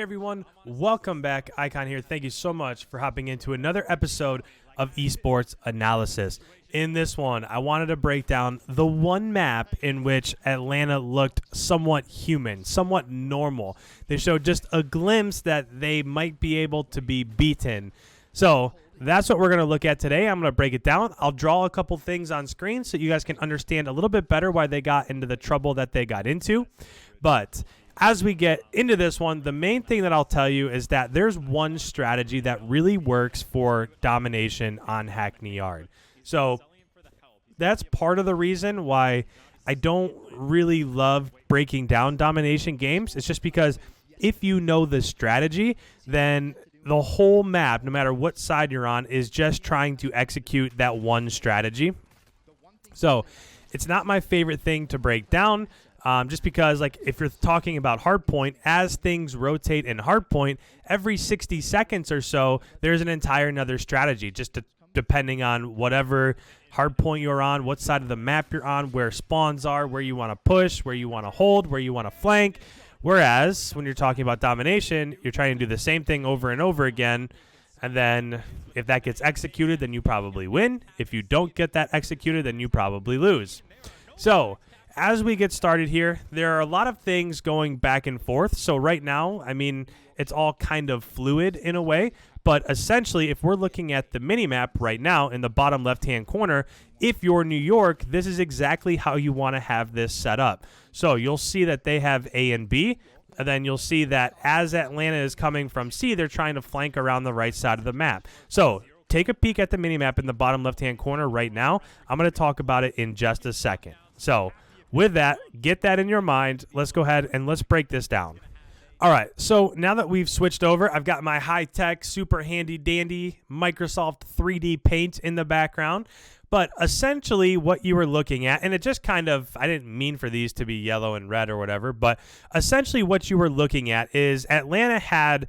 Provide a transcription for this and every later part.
everyone, welcome back. Icon here. Thank you so much for hopping into another episode of Esports Analysis. In this one, I wanted to break down the one map in which Atlanta looked somewhat human, somewhat normal. They showed just a glimpse that they might be able to be beaten. So that's what we're going to look at today. I'm going to break it down. I'll draw a couple things on screen so you guys can understand a little bit better why they got into the trouble that they got into. But as we get into this one, the main thing that I'll tell you is that there's one strategy that really works for domination on Hackney Yard. So that's part of the reason why I don't really love breaking down domination games. It's just because if you know the strategy, then the whole map, no matter what side you're on, is just trying to execute that one strategy. So it's not my favorite thing to break down. Just because, like, if you're talking about hardpoint, as things rotate in hardpoint, every 60 seconds or so, there's an entire another strategy, just depending on whatever hardpoint you're on, what side of the map you're on, where spawns are, where you want to push, where you want to hold, where you want to flank. Whereas, when you're talking about domination, you're trying to do the same thing over and over again, and then if that gets executed, then you probably win. If you don't get that executed, then you probably lose. So as we get started here, there are a lot of things going back and forth. So right now, I mean, it's all kind of fluid in a way. But essentially, if we're looking at the mini-map right now in the bottom left-hand corner, if you're New York, this is exactly how you want to have this set up. So you'll see that they have A and B. And then you'll see that as Atlanta is coming from C, they're trying to flank around the right side of the map. So take a peek at the mini-map in the bottom left-hand corner right now. I'm going to talk about it in just a second. So with that, get that in your mind. Let's go ahead and let's break this down. All right, so now that we've switched over, I've got my high-tech, super handy-dandy Microsoft 3D Paint in the background. But essentially what you were looking at, and it just kind of, I didn't mean for these to be yellow and red or whatever, but essentially what you were looking at is Atlanta had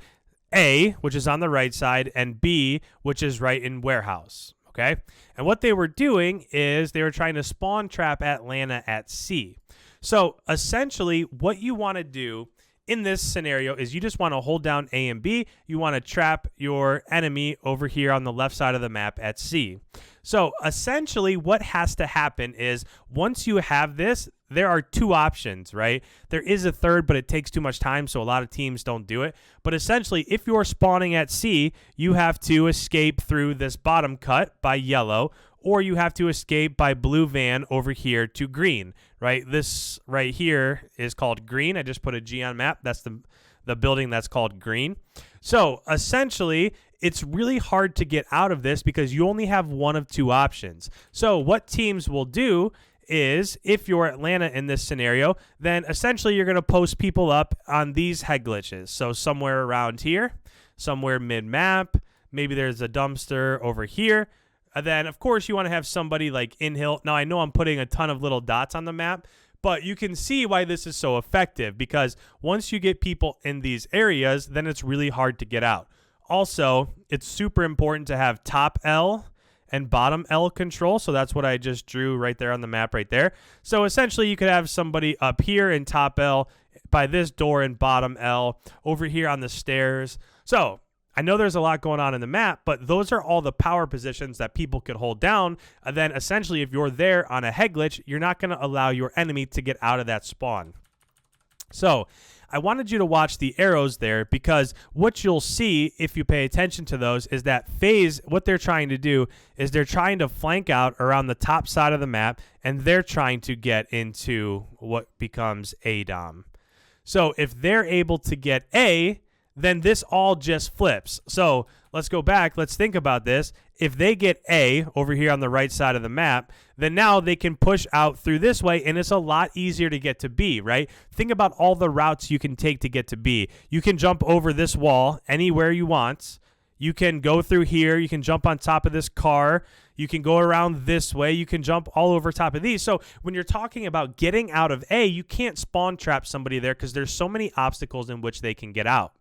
A, which is on the right side, and B, which is right in warehouse. Okay, and what they were doing is they were trying to spawn trap Atlanta at C. So essentially what you want to do in this scenario is you just want to hold down A and B. You want to trap your enemy over here on the left side of the map at C. So essentially what has to happen is once you have this, there are two options, right? There is a third, but it takes too much time, so a lot of teams don't do it. But essentially, if you're spawning at C, you have to escape through this bottom cut by yellow, or you have to escape by blue van over here to green, right? This right here is called green. I just put a G on map. That's the building that's called green. So essentially, it's really hard to get out of this because you only have one of two options. So what teams will do is if you're Atlanta in this scenario, then essentially you're going to post people up on these head glitches. So somewhere around here, somewhere mid-map, maybe there's a dumpster over here. And then, of course, you want to have somebody like in hill. Now, I know I'm putting a ton of little dots on the map, but you can see why this is so effective because once you get people in these areas, then it's really hard to get out. Also, it's super important to have top L and bottom L control. So that's what I just drew right there on the map right there. So essentially you could have somebody up here in top L by this door in bottom L over here on the stairs. So I know there's a lot going on in the map, but those are all the power positions that people could hold down. And then essentially if you're there on a head glitch, you're not going to allow your enemy to get out of that spawn. So I wanted you to watch the arrows there because what you'll see if you pay attention to those is that Faze, what they're trying to do is they're trying to flank out around the top side of the map and they're trying to get into what becomes A dom. So if they're able to get A, then this all just flips. So let's go back. Let's think about this. If they get A over here on the right side of the map, then now they can push out through this way, and it's a lot easier to get to B, right? Think about all the routes you can take to get to B. You can jump over this wall anywhere you want. You can go through here. You can jump on top of this car. You can go around this way. You can jump all over top of these. So when you're talking about getting out of A, you can't spawn trap somebody there because there's so many obstacles in which they can get out.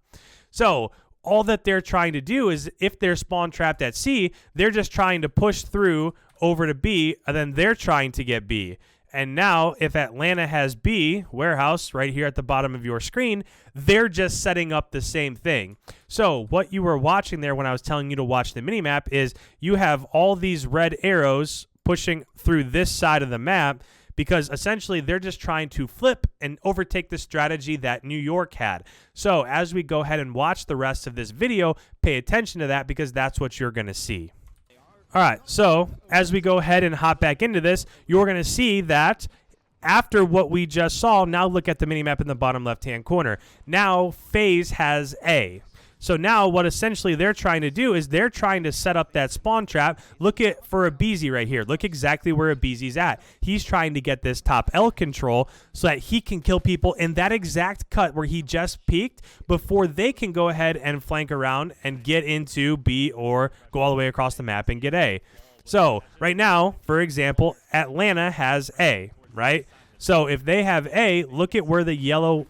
So all that they're trying to do is if they're spawn trapped at C, they're just trying to push through over to B, and then they're trying to get B. And now if Atlanta has B, warehouse, right here at the bottom of your screen, they're just setting up the same thing. So what you were watching there when I was telling you to watch the minimap is you have all these red arrows pushing through this side of the map, because essentially they're just trying to flip and overtake the strategy that New York had. So as we go ahead and watch the rest of this video, pay attention to that, because that's what you're going to see. All right, so as we go ahead and hop back into this, you're going to see that after what we just saw, now look at the minimap in the bottom left-hand corner. Now Faze has A. So now what essentially they're trying to do is they're trying to set up that spawn trap. Look at for Abizi right here. Look exactly where Abizi's at. He's trying to get this top L control so that he can kill people in that exact cut where he just peeked before they can go ahead and flank around and get into B or go all the way across the map and get A. So right now, for example, Atlanta has A, right? So if they have A, look at where the yellow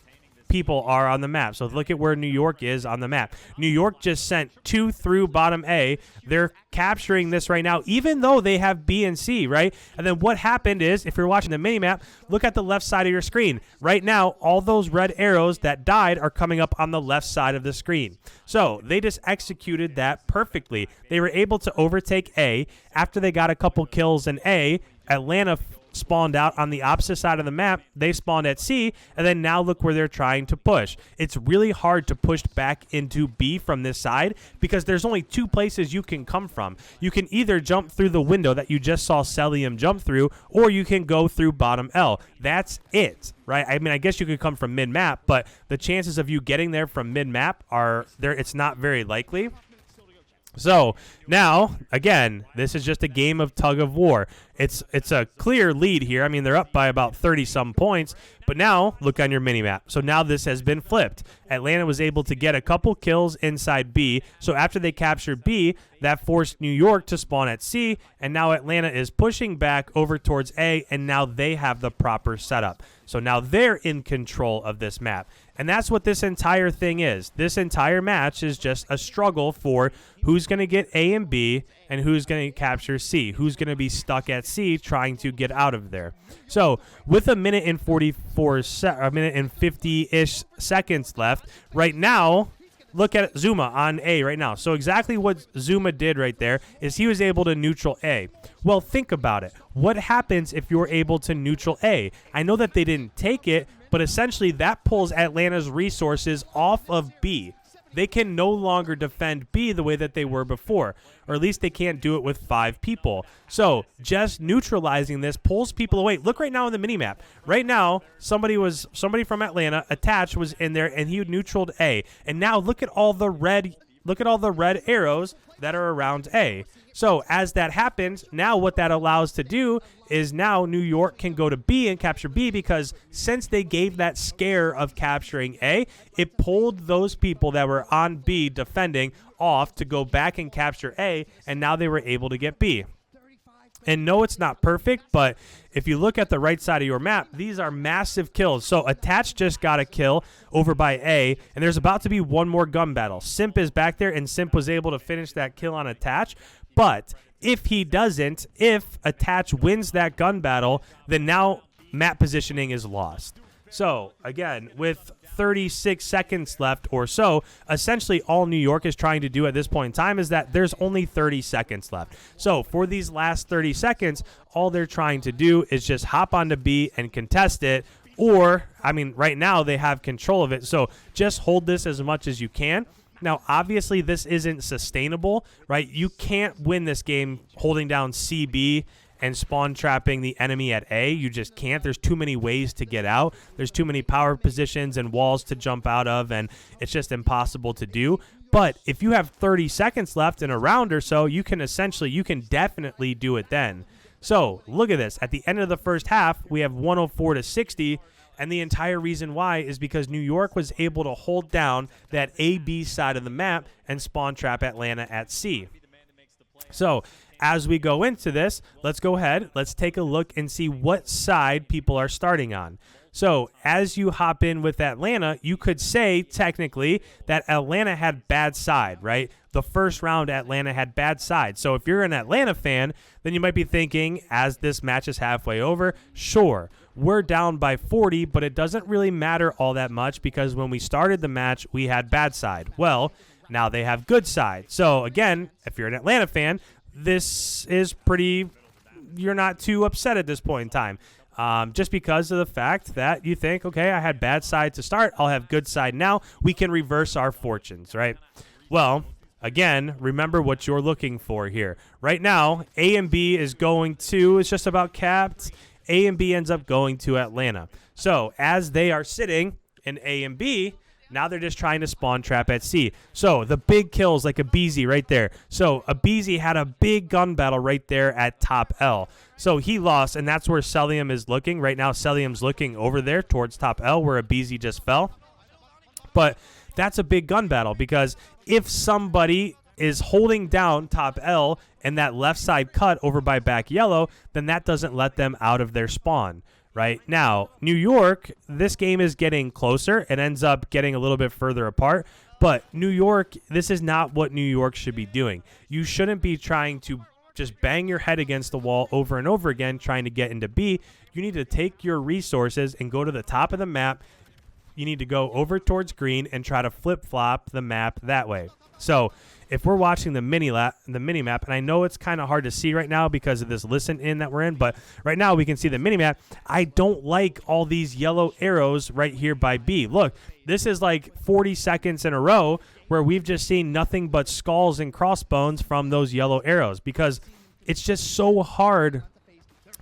people are on the map. So look at where New York is on the map. New York just sent 2 through bottom A. They're capturing this right now, even though they have B and C, right? And then what happened is, if you're watching the minimap, look at the left side of your screen. Right now, all those red arrows that died are coming up on the left side of the screen. So they just executed that perfectly. They were able to overtake A. After they got a couple kills in A, Atlanta spawned out on the opposite side of the map. They spawned at C, and then now look where they're trying to push. It's really hard to push back into B from this side because there's only 2 places you can come from. You can either jump through the window that you just saw Celium jump through, or you can go through bottom L. That's it, right? I mean, I guess you could come from mid-map, but the chances of you getting there from mid-map are there. It's not very likely. So now, again, this is just a game of tug of war. It's a clear lead here. I mean, they're up by about 30-some points, but now look on your minimap. So now this has been flipped. Atlanta was able to get a couple kills inside B. So after they captured B, that forced New York to spawn at C, and now Atlanta is pushing back over towards A, and now they have the proper setup. So now they're in control of this map. And that's what this entire thing is. This entire match is just a struggle for who's going to get A and B and who's going to capture C, who's going to be stuck at C trying to get out of there. So with a minute and 50-ish seconds left, right now, look at Zuma on A right now. So exactly what Zuma did right there is he was able to neutral A. Well, think about it. What happens if you're able to neutral A? I know that they didn't take it, but essentially that pulls Atlanta's resources off of B. They can no longer defend B the way that they were before, or at least they can't do it with 5 people. So just neutralizing this pulls people away. Look right now on the minimap. Right now, somebody from Atlanta, Attach, was in there, and he neutraled A. And now look at all the red arrows that are around A. So as that happens, now what that allows to do is now New York can go to B and capture B, because since they gave that scare of capturing A, it pulled those people that were on B defending off to go back and capture A, and now they were able to get B. And no, it's not perfect, but if you look at the right side of your map, these are massive kills. So Attach just got a kill over by A, and there's about to be one more gun battle. Simp is back there, and Simp was able to finish that kill on Attach. But if he doesn't, if Attach wins that gun battle, then now map positioning is lost. So, again, with 36 seconds left or so, essentially all New York is trying to do at this point in time is that there's only 30 seconds left. So, for these last 30 seconds, all they're trying to do is just hop onto B and contest it. Or, I mean, right now they have control of it. So, just hold this as much as you can. Now, obviously, this isn't sustainable, right? You can't win this game holding down CB and spawn trapping the enemy at A. You just can't. There's too many ways to get out. There's too many power positions and walls to jump out of, and it's just impossible to do. But if you have 30 seconds left in a round or so, you can definitely do it then. So look at this. At the end of the first half, we have 104-60. And the entire reason why is because New York was able to hold down that A-B side of the map and spawn trap Atlanta at C. So as we go into this, let's go ahead. Let's take a look and see what side people are starting on. So as you hop in with Atlanta, you could say technically that Atlanta had bad side, right? the first round Atlanta had bad sides. So if you're an Atlanta fan, then you might be thinking, as this match is halfway over, sure, we're down by 40, but it doesn't really matter all that much because when we started the match, we had bad side. Well, now they have good side. So again, if you're an Atlanta fan, this is pretty, you're not too upset at this point in time. Just because of the fact that you think, okay, I had bad side to start, I'll have good side now. We can reverse our fortunes, right? Well, again, remember what you're looking for here. Right now, A and B is going to, it's just about capped. A and B ends up going to Atlanta. So as they are sitting in A and B, now they're just trying to spawn trap at C. So the big kills like Abizi right there. So Abizi had a big gun battle right there at top L. So he lost, and that's where Celium is looking. Right now, Celium's looking over there towards top L where Abizi just fell. But that's a big gun battle because if somebody is holding down top L and that left side cut over by back yellow, then that doesn't let them out of their spawn. Right now, New York, this game is getting closer. It ends up getting a little bit further apart. But New York, this is not what New York should be doing. You shouldn't be trying to just bang your head against the wall over and over again trying to get into B. You need to take your resources and go to the top of the map. You need to go over towards green and try to flip-flop the map that way. So if we're watching the mini map, and I know it's kind of hard to see right now because of this listen in that we're in, but right now we can see the mini map. I don't like all these yellow arrows right here by B. Look, this is like 40 seconds in a row where we've just seen nothing but skulls and crossbones from those yellow arrows because it's just so hard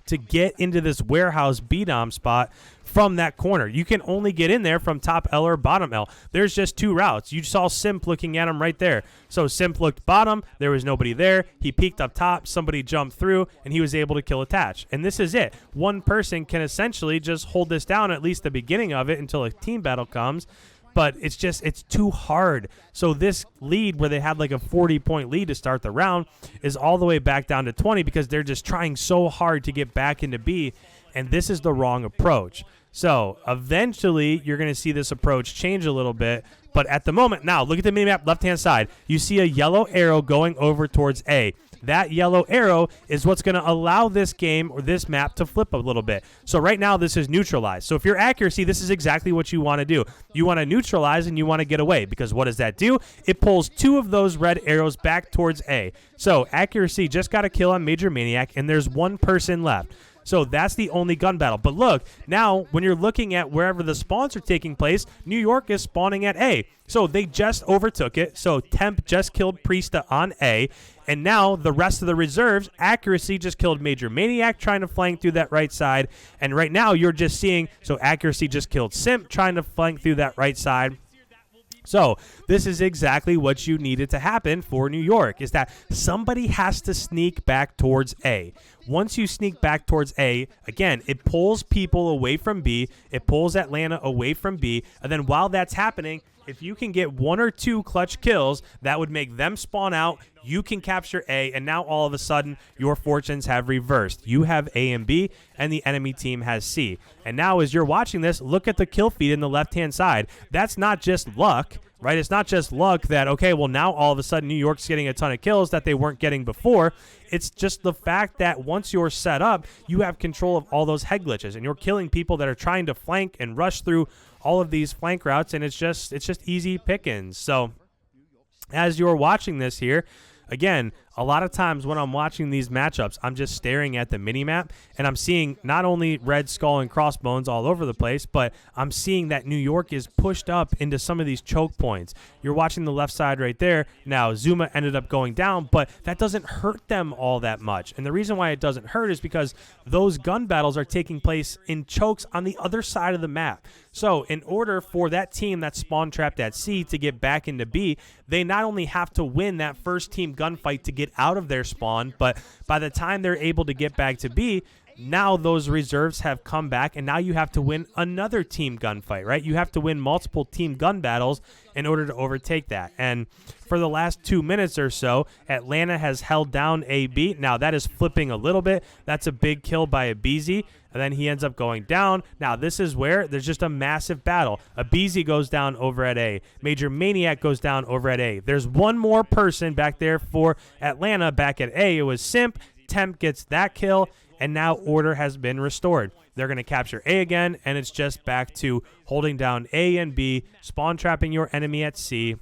to get into this warehouse B-dom spot from that corner. You can only get in there from top L or bottom L. There's just two routes. You saw Simp looking at him right there. So Simp looked bottom. There was nobody there. He peeked up top. Somebody jumped through, and he was able to kill Attach. And this is it. One person can essentially just hold this down, at least the beginning of it, until a team battle comes. But it's too hard. So this lead where they had like a 40-point lead to start the round is all the way back down to 20 because they're just trying so hard to get back into B, and this is the wrong approach. So eventually you're going to see this approach change a little bit, but at the moment, now look at the minimap left-hand side. You see a yellow arrow going over towards A. That yellow arrow is what's going to allow this game or this map to flip a little bit. So right now this is neutralized. So if you're accuracy, this is exactly what you want to do. You want to neutralize and you want to get away because what does that do? It pulls two of those red arrows back towards A. So accuracy just got a kill on Major Maniac and there's one person left. So that's the only gun battle. But look, now when you're looking at wherever the spawns are taking place, New York is spawning at A. So they just overtook it. So Temp just killed Priesta on A. And now the rest of the reserves, Accuracy just killed Major Maniac trying to flank through that right side. And right now you're just seeing, so Accuracy just killed Simp trying to flank through that right side. So this is exactly what you needed to happen for New York, is that somebody has to sneak back towards A. Once you sneak back towards A, again, it pulls people away from B. It pulls Atlanta away from B. And then while that's happening, if you can get one or two clutch kills, that would make them spawn out. You can capture A, and now all of a sudden, your fortunes have reversed. You have A and B, and the enemy team has C. And now as you're watching this, look at the kill feed in the left-hand side. That's not just luck, right? It's not just luck that, okay, well, now all of a sudden New York's getting a ton of kills that they weren't getting before. It's just the fact that once you're set up, you have control of all those head glitches, and you're killing people that are trying to flank and rush through all of these flank routes, and it's just easy pickings. So as you're watching this here, again, a lot of times when I'm watching these matchups, I'm just staring at the minimap, and I'm seeing not only red skull and crossbones all over the place, but I'm seeing that New York is pushed up into some of these choke points. You're watching the left side right there. Now, Zuma ended up going down, but that doesn't hurt them all that much. And the reason why it doesn't hurt is because those gun battles are taking place in chokes on the other side of the map. So in order for that team that's spawn trapped at C to get back into B, they not only have to win that first team gunfight to get out of their spawn, but by the time they're able to get back to B, now those reserves have come back, and now you have to win another team gunfight, right? You have to win multiple team gun battles in order to overtake that. And for the last 2 minutes or so, Atlanta has held down AB. Now that is flipping a little bit. That's a big kill by Abizi. and then he ends up going down. Now, this is where there's just a massive battle. Abizi goes down over at A. Major Maniac goes down over at A. There's one more person back there for Atlanta back at A. It was Simp. Temp gets that kill, and now order has been restored. They're going to capture A again, and it's just back to holding down A and B, spawn trapping your enemy at C.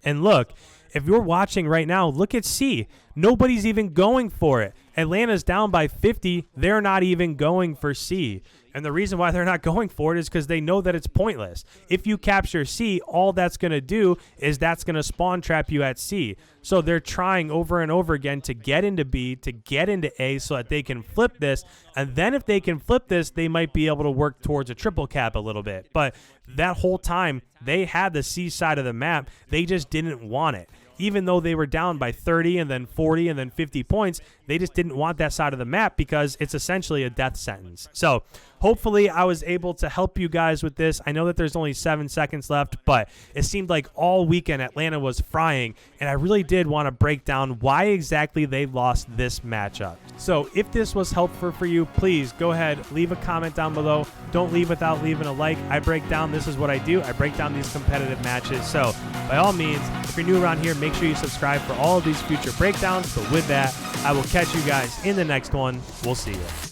And look, if you're watching right now, look at C. Nobody's even going for it. Atlanta's down by 50. They're not even going for C. And the reason why they're not going for it is because they know that it's pointless. If you capture C, all that's going to do is that's going to spawn trap you at C. So they're trying over and over again to get into B, to get into A so that they can flip this. And then if they can flip this, they might be able to work towards a triple cap a little bit. But that whole time, they had the C side of the map. They just didn't want it. Even though they were down by 30 and then 40 and then 50 points, they just didn't want that side of the map because it's essentially a death sentence. So hopefully I was able to help you guys with this. I know that there's only 7 seconds left, but it seemed like all weekend Atlanta was frying, and I really did want to break down why exactly they lost this matchup. So if this was helpful for you, please go ahead, leave a comment down below. Don't leave without leaving a like. I break down, this is what I do. I break down these competitive matches. So by all means, if you're new around here, make sure you subscribe for all of these future breakdowns. But with that, I will catch you guys in the next one. We'll see you.